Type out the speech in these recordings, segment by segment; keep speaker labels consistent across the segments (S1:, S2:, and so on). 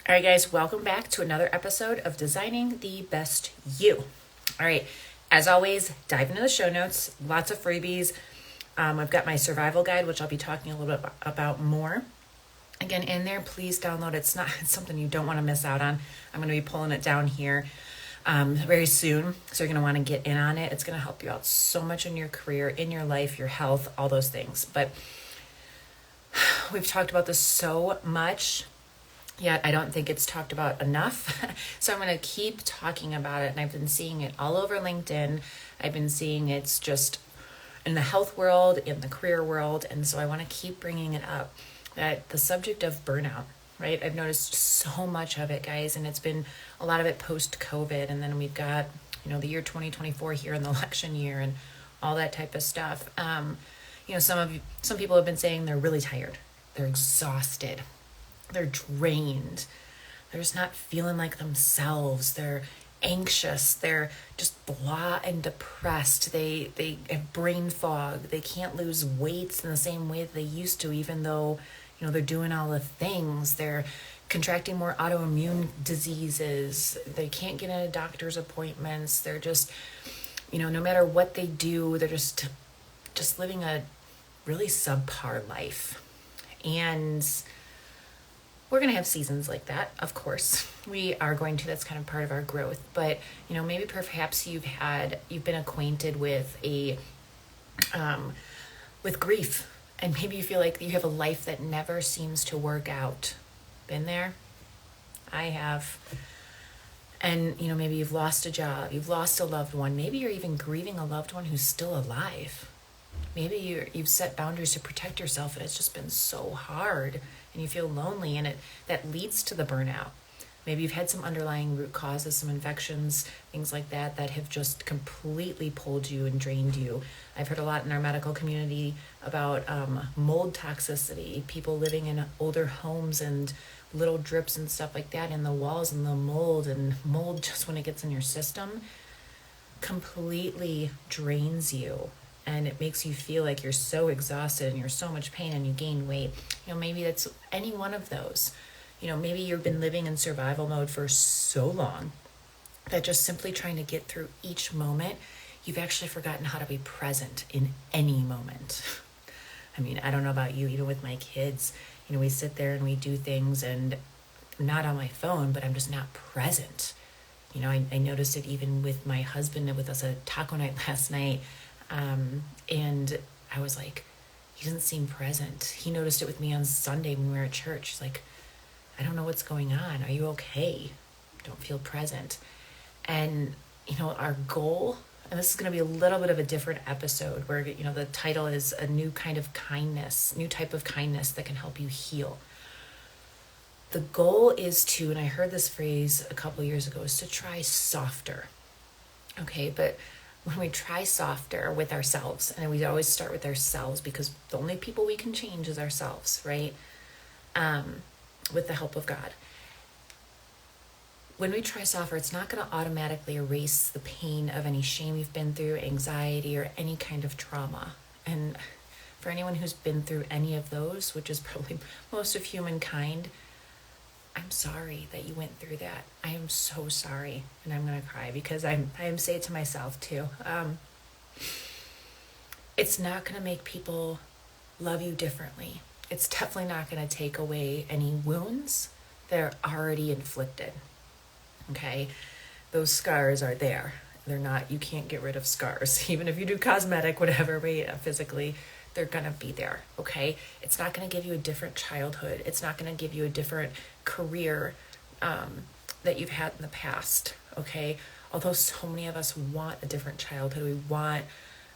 S1: All right, guys, welcome back to another episode of Designing the Best You. All right, as always, dive into the show notes, lots of freebies. I've got my survival guide, which I'll be talking a little bit about more. Again, in there, please download. It's something you don't want to miss out on. I'm going to be pulling it down here very soon, so you're going to want to get in on it. It's going to help you out so much in your career, in your life, your health, all those things. But we've talked about this so much, yet I don't think it's talked about enough. So I'm going to keep talking about it. And I've been seeing it all over LinkedIn. I've been seeing it's just in the health world, in the career world. And so I want to keep bringing it up, that the subject of burnout, right? I've noticed so much of it, guys. And it's been a lot of it post-COVID. And then we've got, the year 2024 here in the election year and all that type of stuff. Some people have been saying they're really tired. They're exhausted. They're drained. They're just not feeling like themselves. They're anxious. They're just blah and depressed. They have brain fog. They can't lose weight in the same way that they used to, even though, they're doing all the things. They're contracting more autoimmune diseases. They can't get into doctor's appointments. They're just, no matter what they do, they're just living a really subpar life. And we're going to have seasons like that, of course. We are going to. That's kind of part of our growth. But, maybe perhaps you've been acquainted with with grief. And maybe you feel like you have a life that never seems to work out. Been there? I have. And, maybe you've lost a job. You've lost a loved one. Maybe you're even grieving a loved one who's still alive. Maybe you've set boundaries to protect yourself and it's just been so hard and you feel lonely, and that leads to the burnout. Maybe you've had some underlying root causes, some infections, things like that have just completely pulled you and drained you. I've heard a lot in our medical community about mold toxicity, people living in older homes and little drips and stuff like that in the walls, and the mold just when it gets in your system completely drains you. And it makes you feel like you're so exhausted and you're so much pain and you gain weight. Maybe that's any one of those. Maybe you've been living in survival mode for so long that just simply trying to get through each moment, you've actually forgotten how to be present in any moment. I mean, I don't know about you, even with my kids, we sit there and we do things, and I'm not on my phone, but I'm just not present. I noticed it even with my husband and with us at taco night last night. And I was like, he doesn't seem present. He noticed it with me on Sunday when we were at church. He's like, I don't know what's going on. Are you okay? Don't feel present. And, our goal, and this is going to be a little bit of a different episode where, the title is a new type of kindness that can help you heal. The goal is to, and I heard this phrase a couple years ago, is to try softer. Okay, but when we try softer with ourselves, and we always start with ourselves because the only people we can change is ourselves, right? With the help of God. When we try softer, it's not going to automatically erase the pain of any shame you've been through, anxiety, or any kind of trauma. And for anyone who's been through any of those, which is probably most of humankind, I'm sorry that you went through that. I am so sorry. And I'm going to cry because I am saying it to myself too. It's not going to make people love you differently. It's definitely not going to take away any wounds that are already inflicted. Okay? Those scars are there. They're not, you can't get rid of scars. Even if you do cosmetic, whatever, but physically, they're going to be there, okay? It's not going to give you a different childhood. It's not going to give you a different career that you've had in the past, okay? Although so many of us want a different childhood.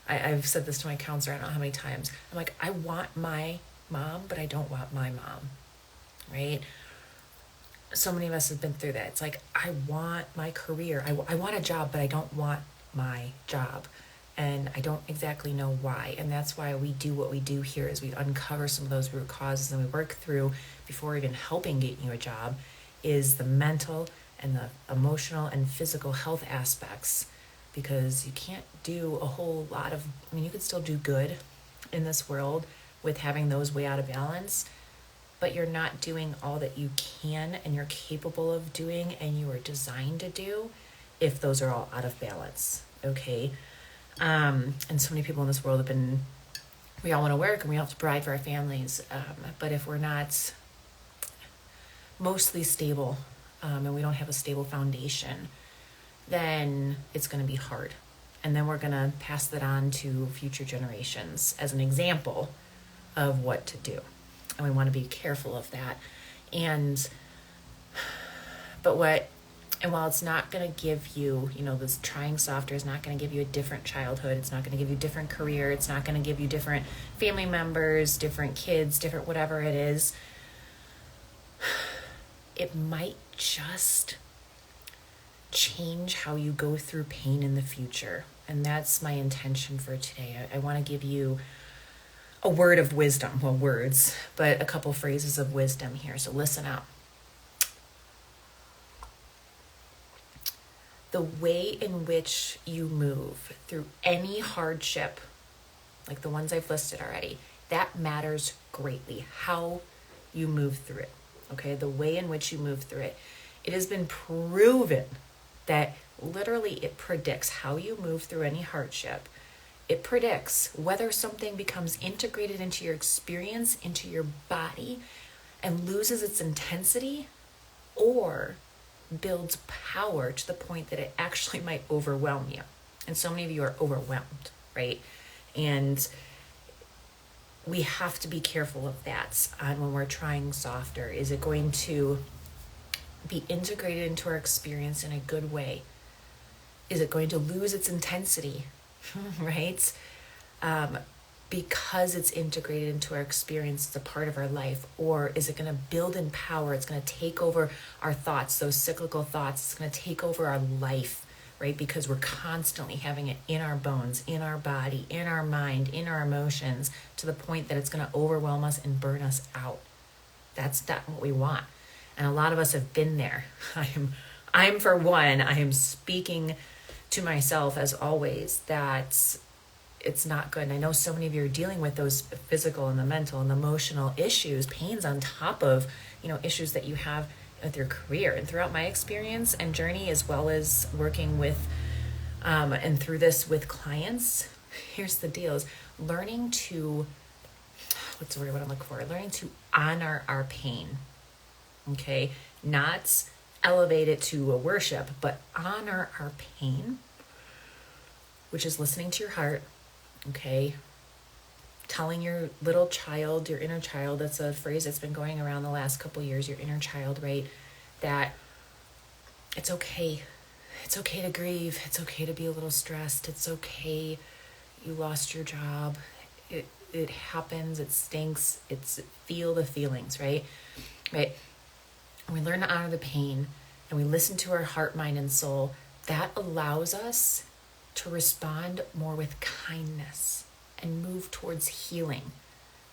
S1: I've said this to my counselor, I don't know how many times. I'm like, I want my mom, but I don't want my mom, right? So many of us have been through that. It's like, I want my career. I want a job, but I don't want my job. And I don't exactly know why. And that's why we do what we do here, is we uncover some of those root causes and we work through, before even helping get you a job, is the mental and the emotional and physical health aspects. Because you can't do a whole lot of, you could still do good in this world with having those way out of balance. but you're not doing all that you can and you're capable of doing and you are designed to do if those are all out of balance, okay? And so many people in this world have been, we all want to work and we all have to provide for our families, but if we're not mostly stable and we don't have a stable foundation, then it's going to be hard. And then we're going to pass that on to future generations as an example of what to do. And we want to be careful of that. And while it's not going to give you, this trying softer is not going to give you a different childhood. It's not going to give you a different career. It's not going to give you different family members, different kids, different whatever it is. It might just change how you go through pain in the future. And that's my intention for today. I want to give you a word of wisdom, well, words, but a couple phrases of wisdom here. So listen up. The way in which you move through any hardship, like the ones I've listed already, that matters greatly. How you move through it, okay? The way in which you move through it. It has been proven that literally it predicts how you move through any hardship. It predicts whether something becomes integrated into your experience, into your body, and loses its intensity, or builds power to the point that it actually might overwhelm you. And so many of you are overwhelmed, right? And we have to be careful of that when we're trying softer. Is it going to be integrated into our experience in a good way? Is it going to lose its intensity, right? Because it's integrated into our experience, it's a part of our life. Or is it going to build in power? It's going to take over our thoughts, those cyclical thoughts. It's going to take over our life, right? Because we're constantly having it in our bones, in our body, in our mind, in our emotions, to the point that it's going to overwhelm us and burn us out. That's not what we want. And a lot of us have been there. I'm for one, I am speaking to myself as always that it's not good. And I know so many of you are dealing with those physical and the mental and the emotional issues, pains on top of, issues that you have with your career. And throughout my experience and journey, as well as working with, and through this with clients, here's the deal, is learning to, what's the word I'm looking for? Learning to honor our pain. Okay, not elevate it to a worship, but honor our pain, which is listening to your heart, okay? Telling your little child, your inner child, that's a phrase that's been going around the last couple years, your inner child, right? That it's okay. It's okay to grieve. It's okay to be a little stressed. It's okay you lost your job. It happens. It stinks. Feel the feelings, right? Right? When we learn to honor the pain and we listen to our heart, mind, and soul, that allows us to respond more with kindness and move towards healing.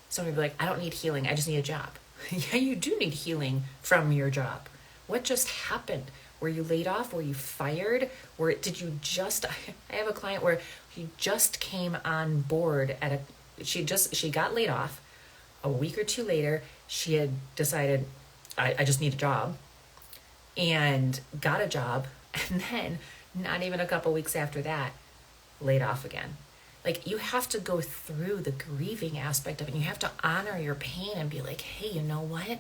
S1: Somebody will be like, I don't need healing. I just need a job. Yeah, you do need healing from your job. What just happened? Were you laid off? Were you fired? I have a client where she just came on board she got laid off. A week or two later, she had decided, I just need a job, and got a job, and then not even a couple weeks after that, laid off again. Like, you have to go through the grieving aspect of it. You have to honor your pain and be like, hey, you know what?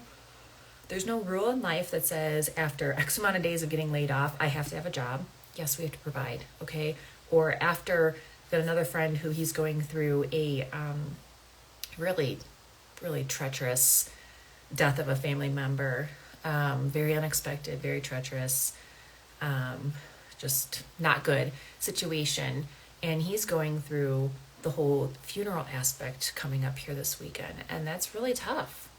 S1: There's no rule in life that says after X amount of days of getting laid off, I have to have a job. Yes, we have to provide, okay? Or after, I've got another friend who he's going through a really, really treacherous death of a family member, very unexpected, very treacherous, just not good situation. And he's going through the whole funeral aspect coming up here this weekend. And that's really tough.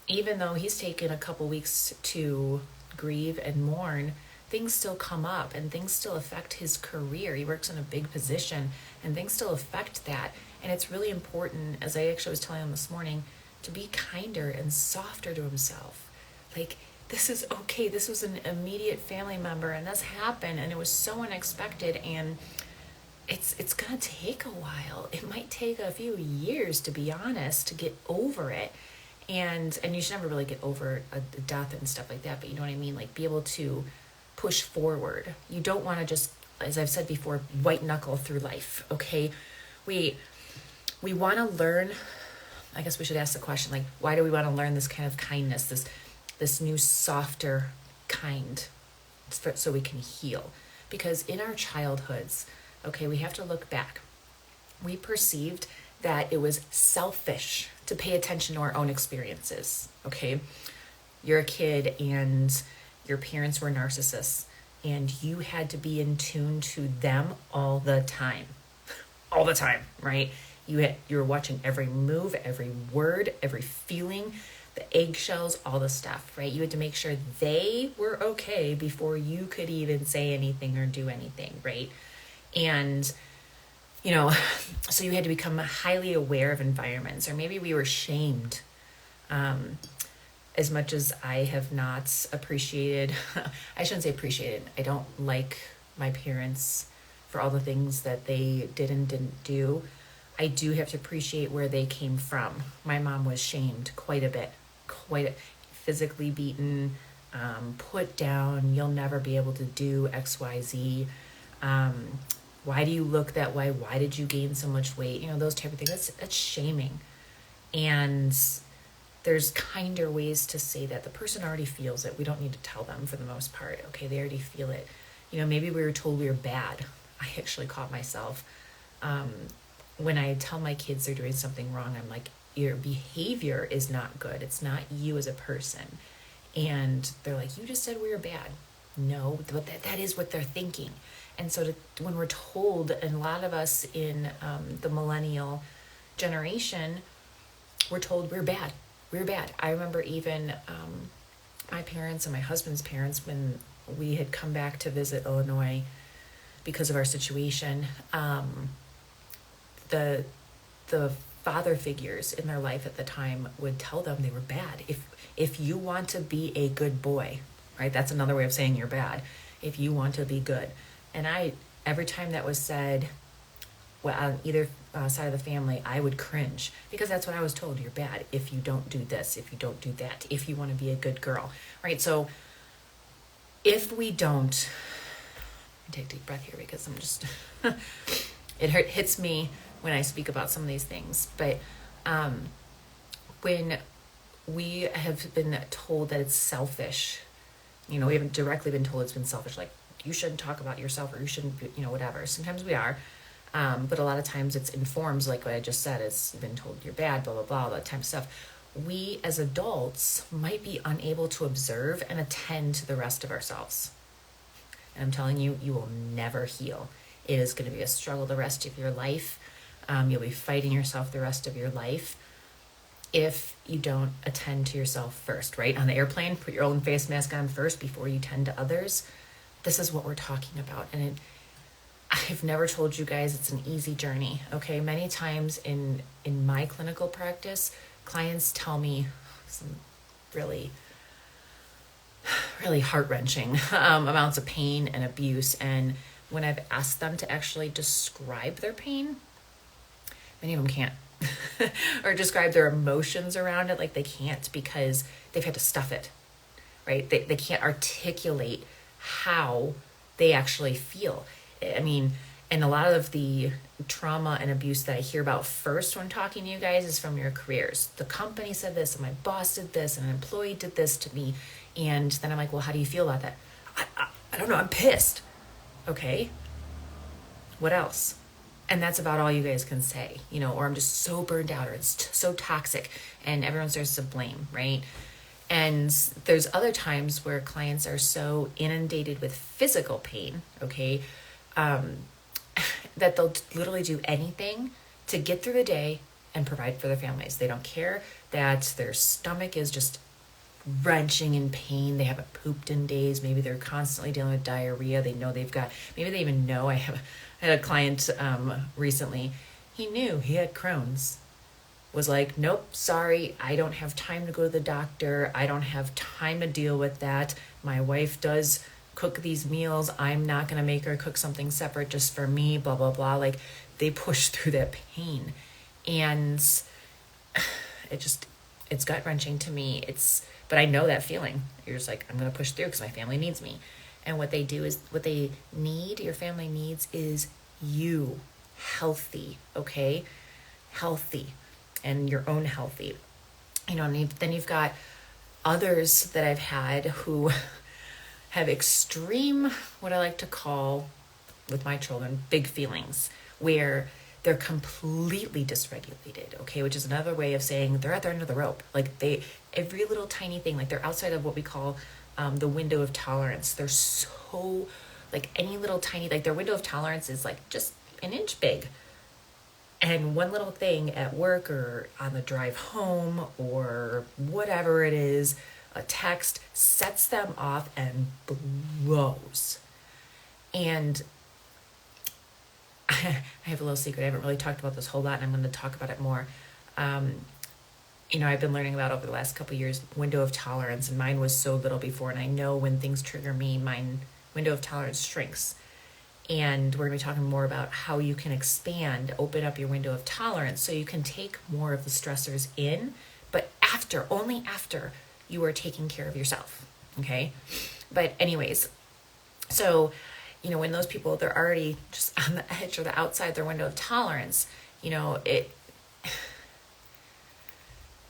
S1: Even though he's taken a couple weeks to grieve and mourn, things still come up and things still affect his career. He works in a big position and things still affect that. And it's really important, as I actually was telling him this morning, to be kinder and softer to himself. Like, this is okay. This was an immediate family member and this happened and it was so unexpected, and it's gonna take a while. It might take a few years, to be honest, to get over it. And you should never really get over a death and stuff like that, but you know what I mean? Like, be able to push forward. You don't want to just, as I've said before, white knuckle through life. Okay, we want to learn. I guess we should ask the question, like, why do we want to learn this kind of kindness, this new softer kind, so we can heal? Because in our childhoods, okay, we have to look back. We perceived that it was selfish to pay attention to our own experiences. Okay, you're a kid and your parents were narcissists, and you had to be in tune to them all the time, right? You were watching every move, every word, every feeling, the eggshells, all the stuff, right? You had to make sure they were okay before you could even say anything or do anything, right? And so you had to become highly aware of environments, or maybe we were shamed. As much as I have not appreciated, I shouldn't say appreciated, I don't like my parents for all the things that they did and didn't do. I do have to appreciate where they came from. My mom was shamed quite a bit, physically beaten, put down. You'll never be able to do XYZ. Why do you look that way? Why did you gain so much weight? Those type of things. That's shaming. And there's kinder ways to say that. The person already feels it. We don't need to tell them, for the most part. Okay, they already feel it. Maybe we were told we were bad. I actually caught myself. When I tell my kids they're doing something wrong, I'm like, your behavior is not good. It's not you as a person. And they're like, you just said we were bad. No, but that is what they're thinking. And so when we're told, and a lot of us in the millennial generation, we're told we're bad. We're bad. I remember even my parents and my husband's parents, when we had come back to visit Illinois because of our situation, the father figures in their life at the time would tell them they were bad. If you want to be a good boy, right? That's another way of saying you're bad. If you want to be good. And every time that was said, well, on either side of the family, I would cringe, because that's what I was told. You're bad if you don't do this, if you don't do that, if you want to be a good girl, right? So if we don't, take a deep breath here, because I'm just, it hits me when I speak about some of these things. But when we have been told that it's selfish, we haven't directly been told it's been selfish, like, you shouldn't talk about yourself, or you shouldn't, whatever. Sometimes we are. But a lot of times it's informed, like what I just said, it's been told you're bad, blah, blah, blah, all that type of stuff. We as adults might be unable to observe and attend to the rest of ourselves. And I'm telling you, you will never heal. It is going to be a struggle the rest of your life. You'll be fighting yourself the rest of your life if you don't attend to yourself first, right? On the airplane, put your own face mask on first before you tend to others. This is what we're talking about. And I've never told you guys it's an easy journey, okay? Many times in my clinical practice, clients tell me some really, really heart-wrenching amounts of pain and abuse. And when I've asked them to actually describe their pain, many of them can't. Or describe their emotions around it, like they can't, because they've had to stuff it, right? They can't articulate how they actually feel. I mean, and a lot of the trauma and abuse that I hear about first when talking to you guys is from your careers. The company said this, and my boss did this, and an employee did this to me. And then I'm like, well, how do you feel about that? I don't know, I'm pissed. Okay, what else? And that's about all you guys can say, or I'm just so burned out, or it's so toxic, and everyone starts to blame, right? And there's other times where clients are so inundated with physical pain, okay, that they'll literally do anything to get through the day and provide for their families. They don't care that their stomach is just wrenching in pain. They haven't pooped in days. Maybe they're constantly dealing with diarrhea. They know maybe they even know. I had a client recently. He knew he had Crohn's. Was like, nope, sorry, I don't have time to go to the doctor. I don't have time to deal with that. My wife does cook these meals. I'm not going to make her cook something separate just for me, blah, blah, blah. Like they push through that pain. And it's gut wrenching to me. But I know that feeling. You're just like, I'm going to push through because my family needs me. And what they do is, what they need, your family needs, is you healthy, okay? Healthy, and your own healthy. And then you've got others that I've had who have extreme, what I like to call, with my children, big feelings, where they're completely dysregulated, okay? Which is another way of saying they're at the end of the rope. Like every little tiny thing, like they're outside of what we call the window of tolerance. They're so, like any little tiny, like their window of tolerance is like just an inch big. And one little thing at work or on the drive home or whatever it is, a text sets them off and blows. And I have a little secret. I haven't really talked about this a whole lot, and I'm going to talk about it more. I've been learning about over the last couple of years, window of tolerance, and mine was so little before. And I know when things trigger me, my window of tolerance shrinks. And we're going to be talking more about how you can expand, open up your window of tolerance so you can take more of the stressors in, but only after you are taking care of yourself. Okay. But anyways, so, when those people, they're already just on the edge or the outside their window of tolerance,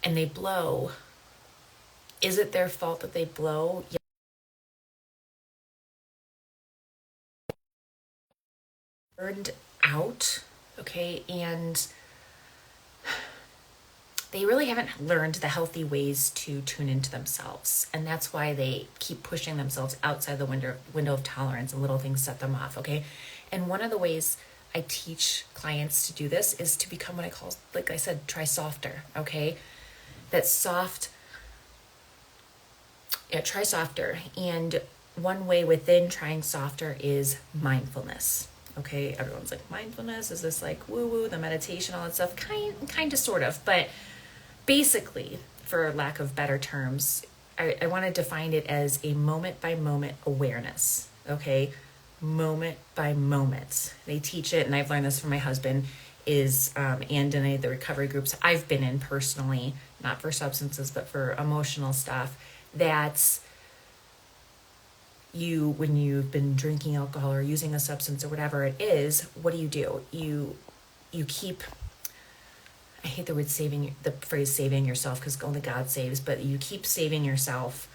S1: and they blow. Is it their fault that they blow? Yeah. Burned out, okay, and they really haven't learned the healthy ways to tune into themselves, and that's why they keep pushing themselves outside the window of tolerance, and little things set them off, okay? And one of the ways I teach clients to do this is to become what I call, like I said, try softer, okay? Try softer. And one way within trying softer is mindfulness. Okay, everyone's like, mindfulness, is this like woo-woo, the meditation, all that stuff? Kind of, sort of. But basically, for lack of better terms, I want to define it as a moment-by-moment awareness. Okay, moment by moment. They teach it, and I've learned this from my husband, and in the recovery groups I've been in personally, not for substances, but for emotional stuff, that's when you've been drinking alcohol or using a substance or whatever it is, what do? You keep, I hate the phrase saving yourself because only God saves, but you keep saving yourself.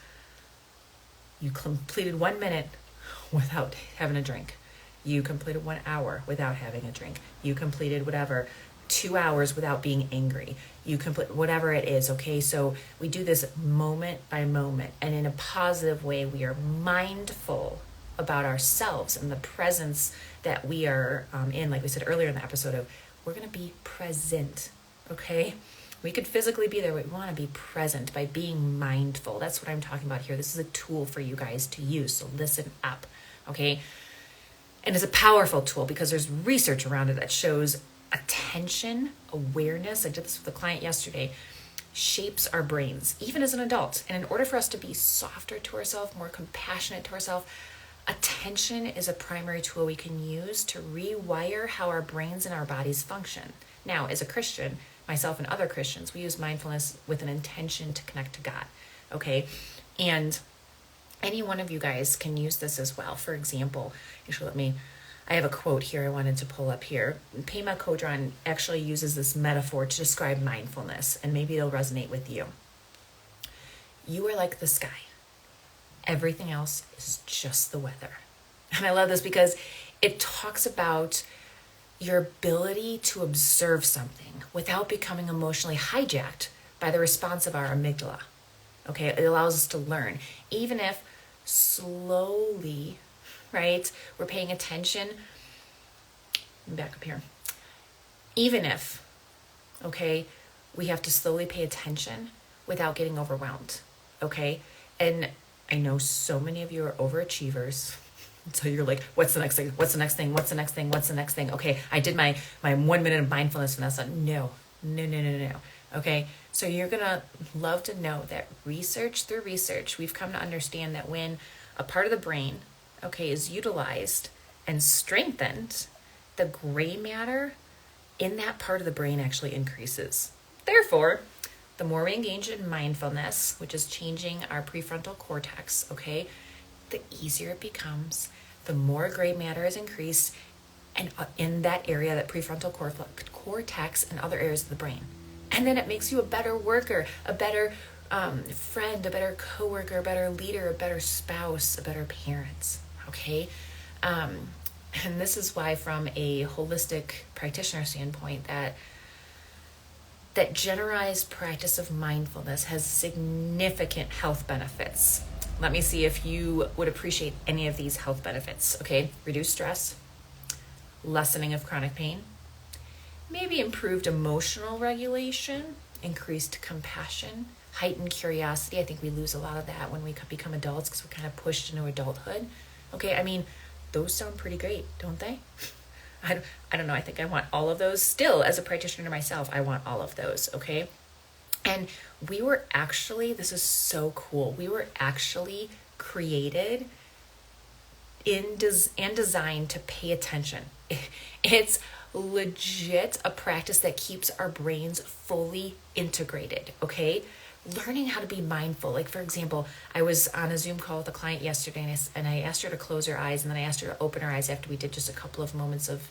S1: You completed 1 minute without having a drink. You completed 1 hour without having a drink. You completed 2 hours without being angry. You complete whatever it is, okay? So we do this moment by moment, and in a positive way, we are mindful about ourselves and the presence that we are in. Like we said earlier in the episode, we're going to be present, okay? We could physically be there, but we want to be present by being mindful. That's what I'm talking about here. This is a tool for you guys to use, so listen up, okay? And it's a powerful tool because there's research around it that shows attention, awareness, I did this with a client yesterday, shapes our brains, even as an adult. And in order for us to be softer to ourselves, more compassionate to ourselves, attention is a primary tool we can use to rewire how our brains and our bodies function. Now, as a Christian, myself and other Christians, we use mindfulness with an intention to connect to God, okay? And any one of you guys can use this as well. For example, I have a quote here I wanted to pull up here. Pema Chodron actually uses this metaphor to describe mindfulness, and maybe it'll resonate with you. You are like the sky. Everything else is just the weather. And I love this because it talks about your ability to observe something without becoming emotionally hijacked by the response of our amygdala. Okay, it allows us to learn, even if slowly, right, we're paying attention. Back up here. Even if, okay, we have to slowly pay attention without getting overwhelmed, okay? And I know so many of you are overachievers. So you're like, what's the next thing? What's the next thing? What's the next thing? What's the next thing? Okay, I did my 1 minute of mindfulness, Vanessa. No. Okay, so you're going to love to know that through research, we've come to understand that when a part of the brain okay, is utilized and strengthened, the gray matter in that part of the brain actually increases. Therefore, the more we engage in mindfulness, which is changing our prefrontal cortex, okay, the easier it becomes, the more gray matter is increased, and in that area, that prefrontal cortex and other areas of the brain. And then it makes you a better worker, a better friend, a better coworker, a better leader, a better spouse, a better parent, okay? And this is why, from a holistic practitioner standpoint, that generalized practice of mindfulness has significant health benefits. Let me see if you would appreciate any of these health benefits, okay? Reduced stress, lessening of chronic pain, maybe improved emotional regulation, increased compassion, heightened curiosity. I think we lose a lot of that when we become adults because we're kind of pushed into adulthood. Okay, I mean, those sound pretty great, don't they? I don't know. I think I want all of those still. As a practitioner myself, I want all of those, okay? And we were actually, this is so cool, we were actually created and designed to pay attention. It's legit a practice that keeps our brains fully integrated, okay? Learning how to be mindful. Like, for example, I was on a Zoom call with a client yesterday, and I asked her to close her eyes, and then I asked her to open her eyes after we did just a couple of moments of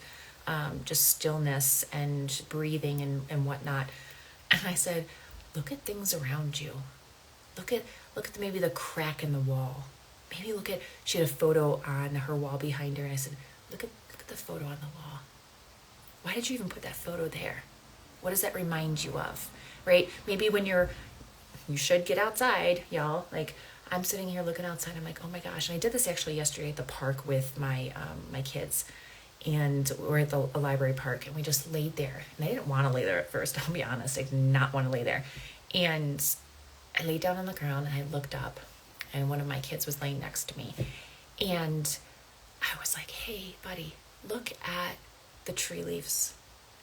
S1: just stillness and breathing and whatnot. And I said, look at things around you. Look at maybe the crack in the wall. Maybe she had a photo on her wall behind her, and I said, look at the photo on the wall. Why did you even put that photo there? What does that remind you of, right? Maybe when you should get outside, y'all. Like, I'm sitting here looking outside. I'm like, oh my gosh. And I did this actually yesterday at the park with my kids. And we're at a library park, and we just laid there. And I didn't want to lay there at first. I'll be honest. I did not want to lay there. And I laid down on the ground, and I looked up, and one of my kids was laying next to me. And I was like, hey, buddy, look at the tree leaves.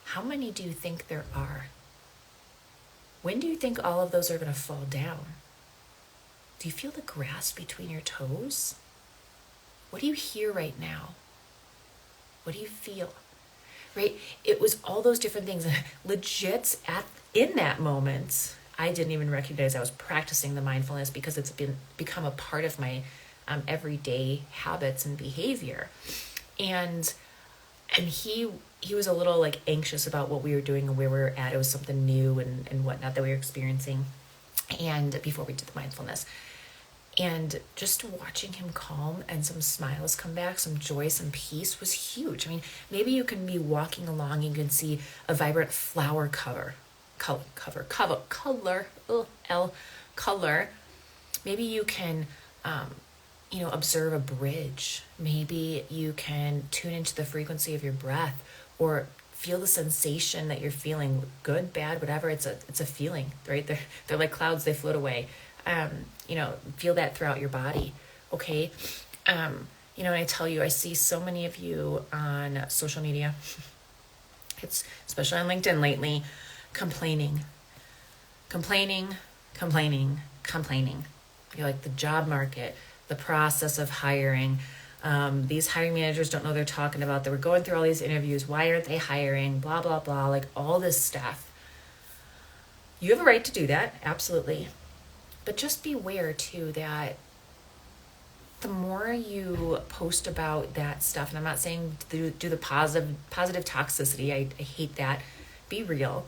S1: How many do you think there are? When do you think all of those are going to fall down? Do you feel the grass between your toes? What do you hear right now? What do you feel? Right? It was all those different things. Legit, in that moment, I didn't even recognize I was practicing the mindfulness because it's become a part of my everyday habits and behavior. And he was a little like anxious about what we were doing and where we were at. It was something new and whatnot that we were experiencing. And before we did the mindfulness, and just watching him calm and some smiles come back, some joy, some peace was huge. I mean, maybe you can be walking along and you can see a vibrant flower color. Maybe you can, observe a bridge. Maybe you can tune into the frequency of your breath, or feel the sensation that you're feeling, good, bad, whatever. It's a feeling, right? They're like clouds, they float away. Feel that throughout your body. Okay. And I tell you, I see so many of you on social media. It's especially on LinkedIn lately, complaining. You're like, the job market, the process of hiring. These hiring managers don't know what they're talking about. They were going through all these interviews. Why aren't they hiring? Blah, blah, blah. Like all this stuff. You have a right to do that. Absolutely. But just beware too that the more you post about that stuff, and I'm not saying do the positive toxicity. I hate that. Be real.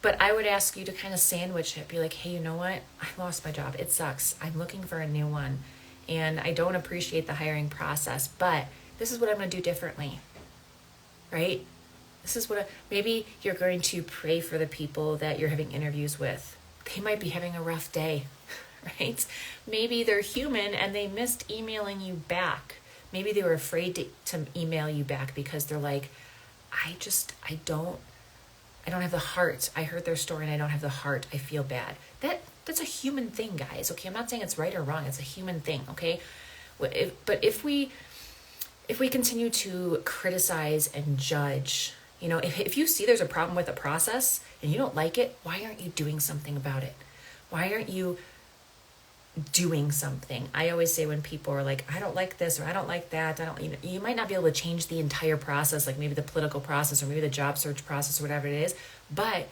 S1: But I would ask you to kind of sandwich it. Be like, hey, you know what? I lost my job. It sucks. I'm looking for a new one. And I don't appreciate the hiring process, but this is what I'm going to do differently, right? This is maybe you're going to pray for the people that you're having interviews with. They might be having a rough day, right? Maybe they're human and they missed emailing you back. Maybe they were afraid to email you back because they're like, I don't have the heart. I heard their story and I don't have the heart. I feel bad. That's a human thing, guys. Okay, I'm not saying it's right or wrong. It's a human thing, okay? But if we continue to criticize and judge, if you see there's a problem with a process and you don't like it, why aren't you doing something about it? Why aren't you doing something. I always say when people are like, I don't like this or I don't like that, you might not be able to change the entire process, like maybe the political process or maybe the job search process or whatever it is, but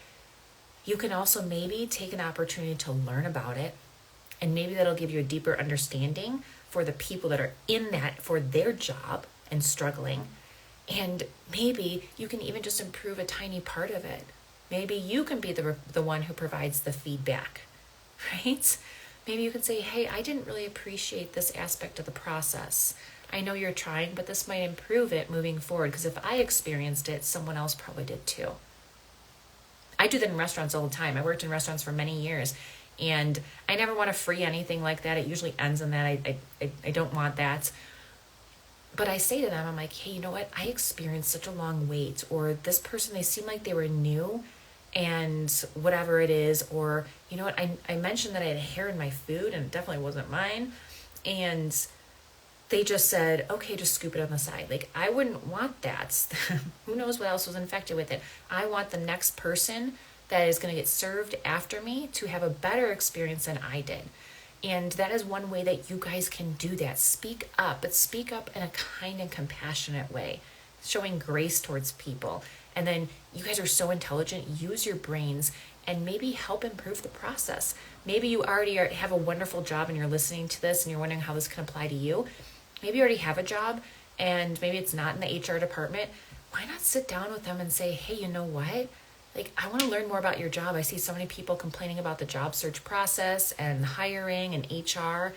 S1: you can also maybe take an opportunity to learn about it, and maybe that'll give you a deeper understanding for the people that are in that for their job and struggling. And maybe you can even just improve a tiny part of it. Maybe you can be the one who provides the feedback, right? Maybe you can say, hey, I didn't really appreciate this aspect of the process. I know you're trying, but this might improve it moving forward, because if I experienced it, someone else probably did too. I do that in restaurants all the time. I worked in restaurants for many years, and I never want to free anything like that. It usually ends in that. I don't want that. But I say to them, I'm like, hey, you know what? I experienced such a long wait, or this person, they seem like they were new and whatever it is, or you know what? I mentioned that I had hair in my food and it definitely wasn't mine. And they just said, okay, just scoop it on the side. Like, I wouldn't want that. Who knows what else was infected with it? I want the next person that is going to get served after me to have a better experience than I did. And that is one way that you guys can do that. Speak up, but speak up in a kind and compassionate way, showing grace towards people. And then you guys are so intelligent, use your brains and maybe help improve the process. Maybe you already have a wonderful job and you're listening to this and you're wondering how this can apply to you. Maybe you already have a job and maybe it's not in the HR department. Why not sit down with them and say, hey, you know what? Like, I want to learn more about your job. I see so many people complaining about the job search process and hiring and HR.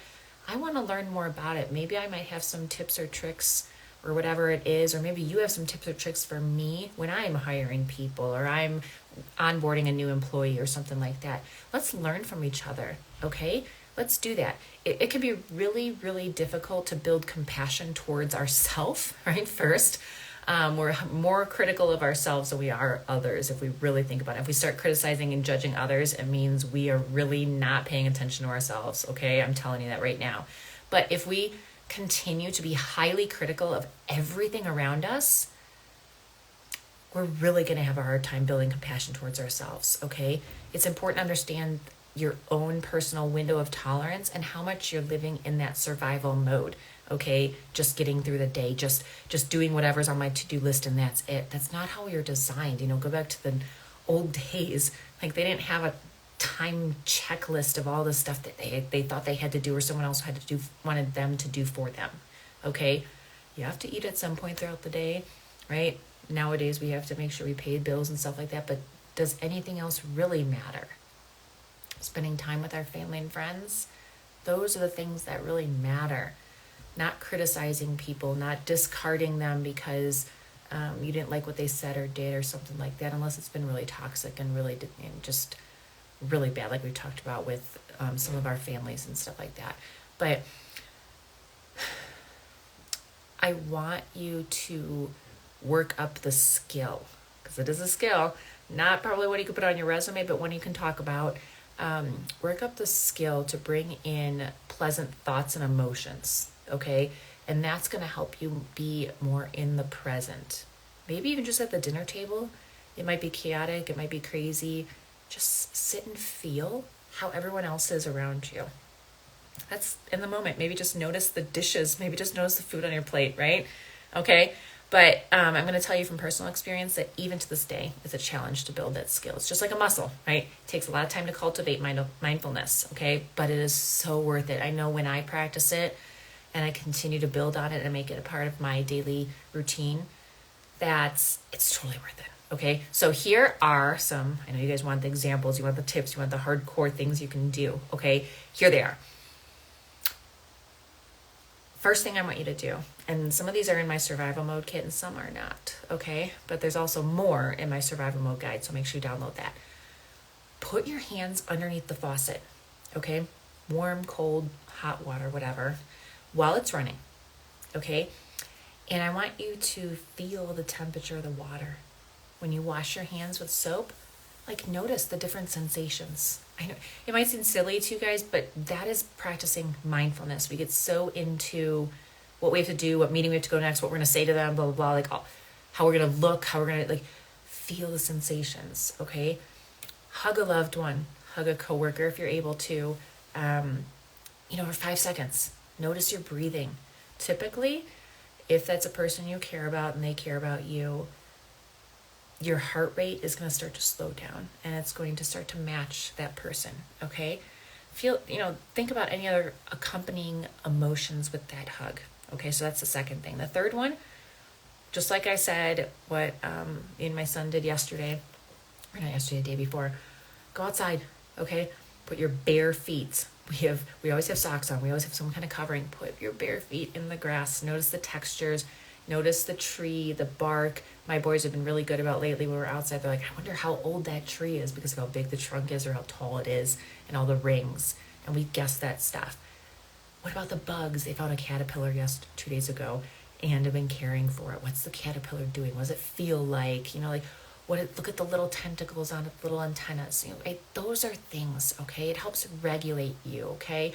S1: I want to learn more about it. Maybe I might have some tips or tricks or whatever it is, or maybe you have some tips or tricks for me when I'm hiring people or I'm onboarding a new employee or something like that. Let's learn from each other, okay? Let's do that. It can be really, really difficult to build compassion towards ourselves, right? First. We're more critical of ourselves than we are others, if we really think about it. If we start criticizing and judging others, it means we are really not paying attention to ourselves, okay? I'm telling you that right now. But if we continue to be highly critical of everything around us, we're really going to have a hard time building compassion towards ourselves, okay? It's important to understand your own personal window of tolerance and how much you're living in that survival mode, okay? Just getting through the day, just doing whatever's on my to-do list and that's it. That's not how you're designed. You know, go back to the old days. Like, they didn't have a time checklist of all the stuff that they thought they had to do or someone else wanted them to do for them, okay? You have to eat at some point throughout the day, right? Nowadays, we have to make sure we pay bills and stuff like that, but does anything else really matter? Spending time with our family and friends, those are the things that really matter. Not criticizing people, not discarding them because you didn't like what they said or did or something like that, unless it's been really toxic and really and just really bad, like we talked about with some of our families and stuff like that. But I want you to work up the skill, because it is a skill, not probably what you could put on your resume, but one you can talk about. Work up the skill to bring in pleasant thoughts and emotions, okay? And that's going to help you be more in the present. Maybe even just at the dinner table. It might be chaotic, it might be crazy. Just sit and feel how everyone else is around you. That's in the moment. Maybe just notice the dishes. Maybe just notice the food on your plate, right? Okay? But I'm going to tell you from personal experience that even to this day, it's a challenge to build that skill. It's just like a muscle, right? It takes a lot of time to cultivate mindfulness, okay? But it is so worth it. I know when I practice it and I continue to build on it and make it a part of my daily routine, it's totally worth it. Okay, so here are some, I know you guys want the examples, you want the tips, you want the hardcore things you can do. Okay, here they are. First thing I want you to do, and some of these are in my survival mode kit and some are not, okay? But there's also more in my survival mode guide, so make sure you download that. Put your hands underneath the faucet, okay? Warm, cold, hot water, whatever, while it's running, okay? And I want you to feel the temperature of the water. When you wash your hands with soap, like, notice the different sensations. I know it might seem silly to you guys, but that is practicing mindfulness. We get so into what we have to do, what meeting we have to go next, what we're going to say to them, blah, blah, blah, like how we're going to look, how we're going to, like, feel the sensations, okay? Hug a loved one, hug a coworker if you're able to. for 5 seconds. Notice your breathing. Typically, if that's a person you care about and they care about you, your heart rate is going to start to slow down and it's going to start to match that person, okay? Think about any other accompanying emotions with that hug. Okay, so that's the second thing. The third one, just like I said, what me and my son did yesterday, or not yesterday, the day before, go outside, okay? Put your bare feet. We always have socks on. We always have some kind of covering. Put your bare feet in the grass. Notice the textures. Notice the tree, the bark. My boys have been really good about lately when we're outside. They're like, I wonder how old that tree is because of how big the trunk is or how tall it is and all the rings. And we guess that stuff. What about the bugs? They found a caterpillar 2 days ago and have been caring for it. What's the caterpillar doing? What does it feel like? Look at the little tentacles on its little antennas. Those are things, okay? It helps regulate you, okay?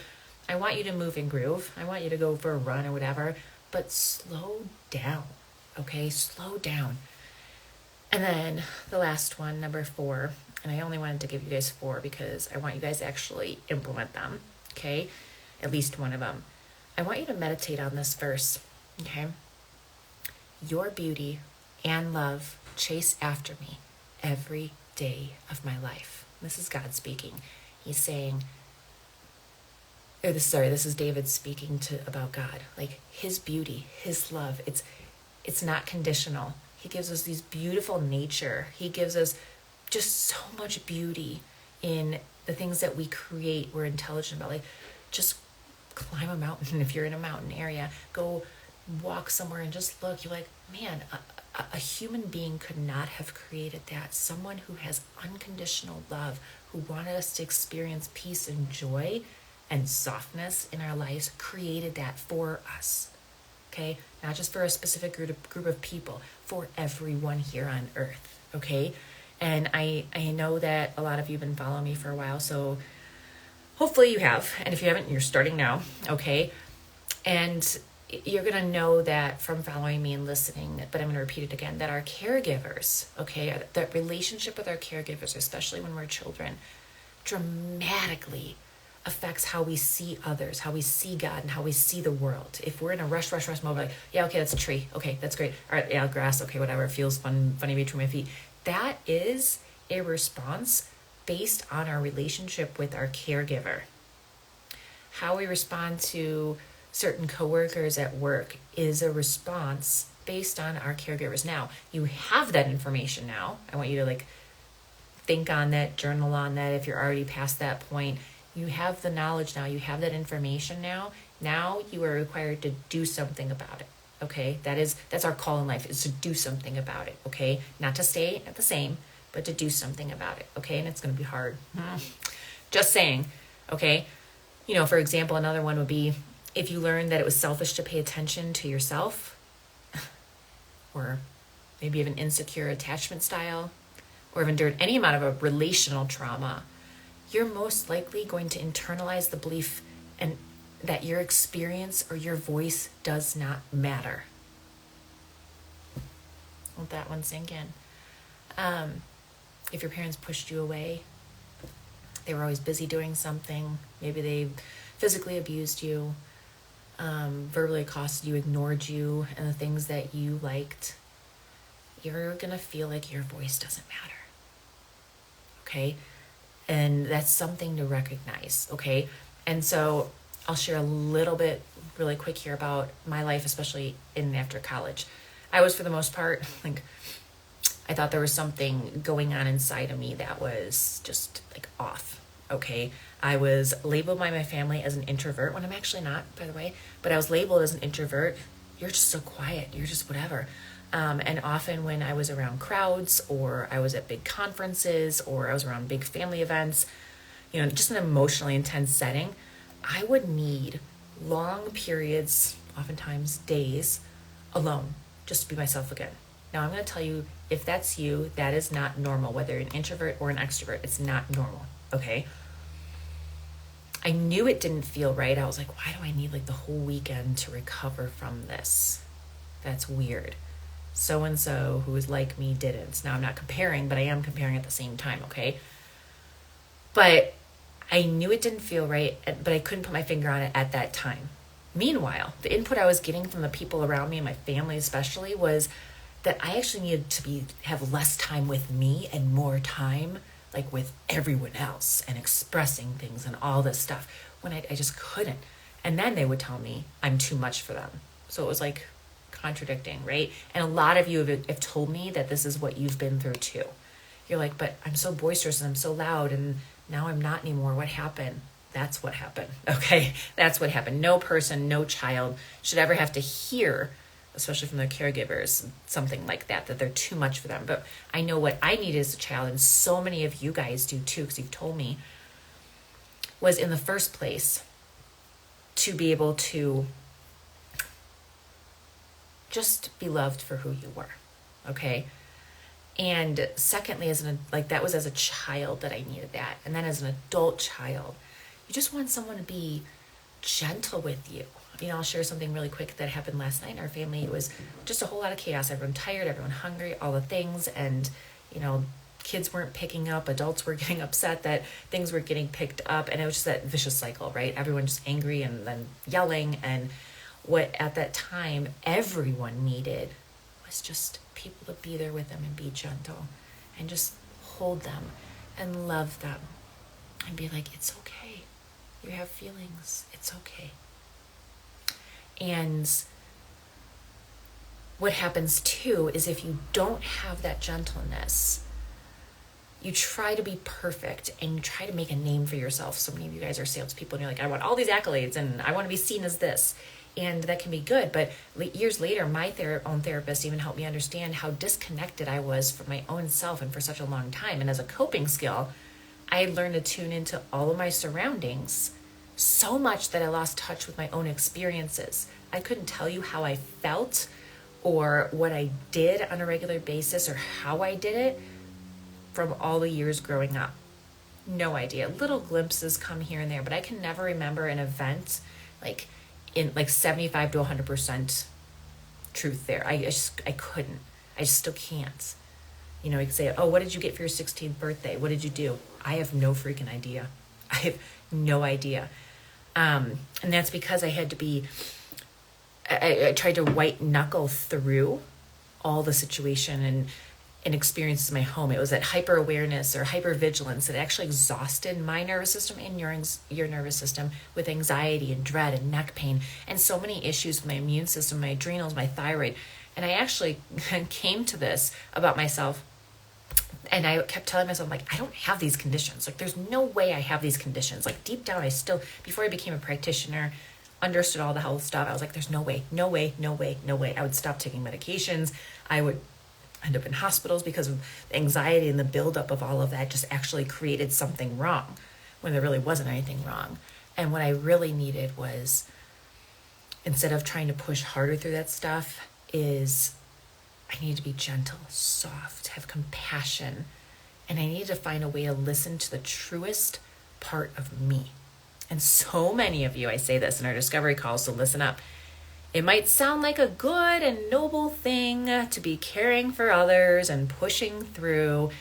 S1: I want you to move and groove. I want you to go for a run or whatever, but slow down, okay? Slow down. And then the last one, number 4, and I only wanted to give you guys 4 because I want you guys to actually implement them, okay? At least one of them. I want you to meditate on this verse, okay? Your beauty and love chase after me every day of my life. This is God speaking. He's saying, this is David speaking about God. Like his beauty, his love, it's not conditional. He gives us these beautiful nature. He gives us just so much beauty in the things that we create. We're intelligent about. Like just climb a mountain if you're in a mountain area. Go walk somewhere and just look. You're like, man, a human being could not have created that. Someone who has unconditional love, who wanted us to experience peace and joy and softness in our lives, created that for us. Okay? Not just for a specific group of people, for everyone here on earth. Okay? And I know that a lot of you have been following me for a while, so hopefully you have. And if you haven't, you're starting now. Okay? And you're going to know that from following me and listening, but I'm going to repeat it again, that our caregivers, okay, that relationship with our caregivers, especially when we're children, dramatically affects how we see others, how we see God, and how we see the world. If we're in a rush mode, like, yeah, okay, that's a tree. Okay, that's great. All right, yeah, grass. Okay, whatever. It feels funny between my feet. That is a response based on our relationship with our caregiver. How we respond to certain coworkers at work is a response based on our caregivers. Now, you have that information now. I want you to think on that, journal on that. If you're already past that point, you have the knowledge now. You have that information now. Now you are required to do something about it. Okay? That's our call in life, is to do something about it. Okay? Not to stay at the same, but to do something about it. Okay? And it's going to be hard. Just saying. Okay? For example, another one would be, if you learned that it was selfish to pay attention to yourself, or maybe you have an insecure attachment style, or have endured any amount of a relational trauma, you're most likely going to internalize the belief and that your experience or your voice does not matter. Let that one sink in. If your parents pushed you away, they were always busy doing something, maybe they physically abused you, verbally accosted you, ignored you, and the things that you liked, you're going to feel like your voice doesn't matter. Okay? And that's something to recognize. Okay? And so I'll share a little bit really quick here about my life, especially in and after college. I was, for the most part, I thought there was something going on inside of me that was just off. Okay? I was labeled by my family as an introvert, when I'm actually not, by the way, but I was labeled as an introvert. You're just so quiet. You're just whatever. And often when I was around crowds, or I was at big conferences, or I was around big family events, just an emotionally intense setting, I would need long periods, oftentimes days, alone, just to be myself again. Now, I'm going to tell you, if that's you, that is not normal. Whether you're an introvert or an extrovert, it's not normal, okay? I knew it didn't feel right. I was like, why do I need the whole weekend to recover from this? That's weird. So-and-so who is like me didn't. Now, I'm not comparing, but I am comparing at the same time, okay? But I knew it didn't feel right, but I couldn't put my finger on it at that time. Meanwhile, the input I was getting from the people around me, and my family especially, was that I actually needed to have less time with me and more time like with everyone else and expressing things and all this stuff when I just couldn't. And then they would tell me I'm too much for them. So it was like contradicting, right? And a lot of you have told me that this is what you've been through too. You're like, but I'm so boisterous and I'm so loud and now I'm not anymore. What happened? That's what happened. Okay. That's what happened. No person, no child should ever have to hear, especially from their caregivers, something like that they're too much for them. But I know what I needed as a child, and so many of you guys do too, because you've told me, was in the first place to be able to just be loved for who you were. Okay. And secondly, that was as a child that I needed that. And then as an adult child, you just want someone to be gentle with you. I'll share something really quick that happened last night in our family. It was just a whole lot of chaos. Everyone tired, everyone hungry, all the things. And, kids weren't picking up. Adults were getting upset that things were getting picked up. And it was just that vicious cycle, right? Everyone just angry and then yelling. And what at that time everyone needed was just people to be there with them and be gentle and just hold them and love them and be like, it's okay. You have feelings. It's okay. And what happens too is if you don't have that gentleness, you try to be perfect and you try to make a name for yourself. So many of you guys are salespeople and you're like, I want all these accolades and I want to be seen as this. And that can be good. But years later, my own therapist even helped me understand how disconnected I was from my own self and for such a long time. And as a coping skill, I had learned to tune into all of my surroundings so much that I lost touch with my own experiences. I couldn't tell you how I felt or what I did on a regular basis or how I did it from all the years growing up. No idea. Little glimpses come here and there, but I can never remember an event in 75 to 100% truth there. I couldn't. I just still can't. You can say, oh, what did you get for your 16th birthday? What did you do? I have no freaking idea. I have no idea. And that's because I had to be, I tried to white knuckle through all the situation and experiences in my home. It was that hyper awareness or hyper vigilance that actually exhausted my nervous system and your nervous system with anxiety and dread and neck pain and so many issues with my immune system, my adrenals, my thyroid. And I actually came to this about myself. And I kept telling myself, I don't have these conditions. There's no way I have these conditions. Deep down, I still, before I became a practitioner, understood all the health stuff. I was like, there's no way. I would stop taking medications. I would end up in hospitals because of the anxiety and the buildup of all of that just actually created something wrong when there really wasn't anything wrong. And what I really needed was, instead of trying to push harder through that stuff, is I needed to be gentle, soft, have compassion, and I needed to find a way to listen to the truest part of me. And so many of you, I say this in our discovery calls, so listen up. It might sound like a good and noble thing to be caring for others and pushing through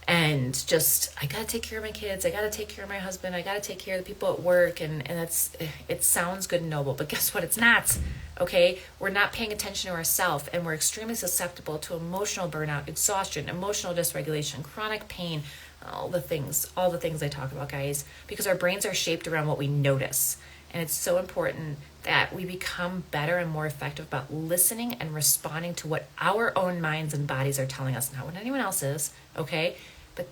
S1: and just, I gotta take care of my kids, I gotta take care of my husband, I gotta take care of the people at work, and it sounds good and noble, but guess what? It's not, okay? We're not paying attention to ourselves, and we're extremely susceptible to emotional burnout, exhaustion, emotional dysregulation, chronic pain, all the things I talk about, guys, because our brains are shaped around what we notice. And it's so important that we become better and more effective about listening and responding to what our own minds and bodies are telling us, not what anyone else is, okay? But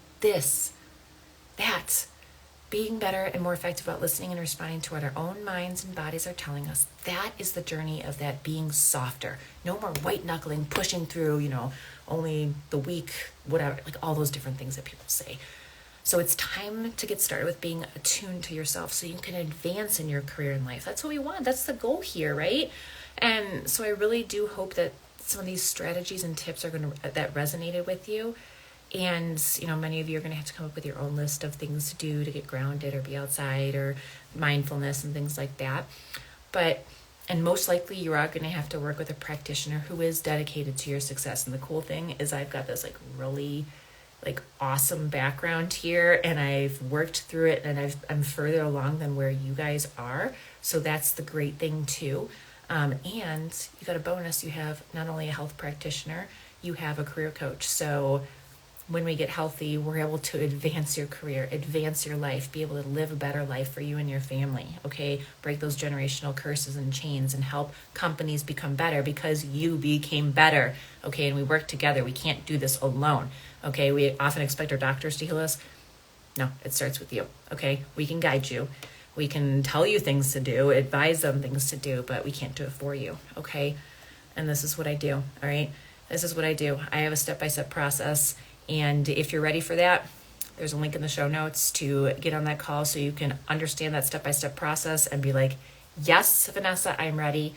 S1: being better and more effective about listening and responding to what our own minds and bodies are telling us, that is the journey of that being softer. No more white knuckling, pushing through, only the weak, whatever, all those different things that people say. So it's time to get started with being attuned to yourself so you can advance in your career and life. That's what we want. That's the goal here, right? And so I really do hope that some of these strategies and tips are that resonated with you. And, many of you are going to have to come up with your own list of things to do to get grounded or be outside or mindfulness and things like that. And most likely you are going to have to work with a practitioner who is dedicated to your success. And the cool thing is I've got this really like awesome background here, and I've worked through it, and I'm further along than where you guys are. So that's the great thing too. And you got a bonus. You have not only a health practitioner, you have a career coach. So when we get healthy, we're able to advance your career, advance your life, be able to live a better life for you and your family, okay? Break those generational curses and chains and help companies become better because you became better, okay? And we work together. We can't do this alone, okay? We often expect our doctors to heal us. No, it starts with you, okay? We can guide you. We can tell you things to do, advise them things to do, but we can't do it for you, okay? And this is what I do, all right? This is what I do. I have a step-by-step process. And if you're ready for that, there's a link in the show notes to get on that call so you can understand that step-by-step process and be like, yes, Vanessa, I'm ready.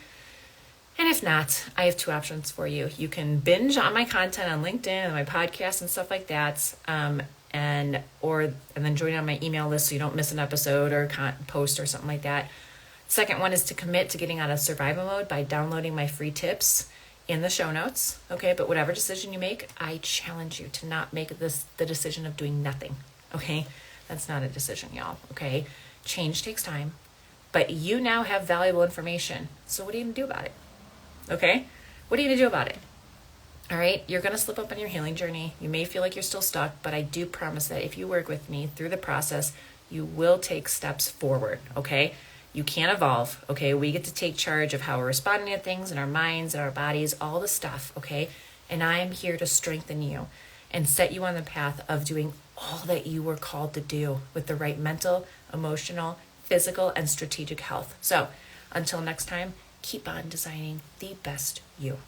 S1: And if not, I have two options for you. You can binge on my content on LinkedIn and my podcast and stuff like that, and then join on my email list so you don't miss an episode or post or something like that. Second one is to commit to getting out of survival mode by downloading my free tips in the show notes, okay? But whatever decision you make, I challenge you to not make the decision of doing nothing, okay? That's not a decision, y'all, okay? Change takes time, but you now have valuable information. So what are you gonna do about it, okay? What are you gonna do about it? All right, you're gonna slip up on your healing journey. You may feel like you're still stuck, but I do promise that if you work with me through the process, you will take steps forward, okay? You can evolve, okay? We get to take charge of how we're responding to things in our minds and our bodies, all the stuff, okay? And I am here to strengthen you and set you on the path of doing all that you were called to do with the right mental, emotional, physical, and strategic health. So until next time, keep on designing the best you.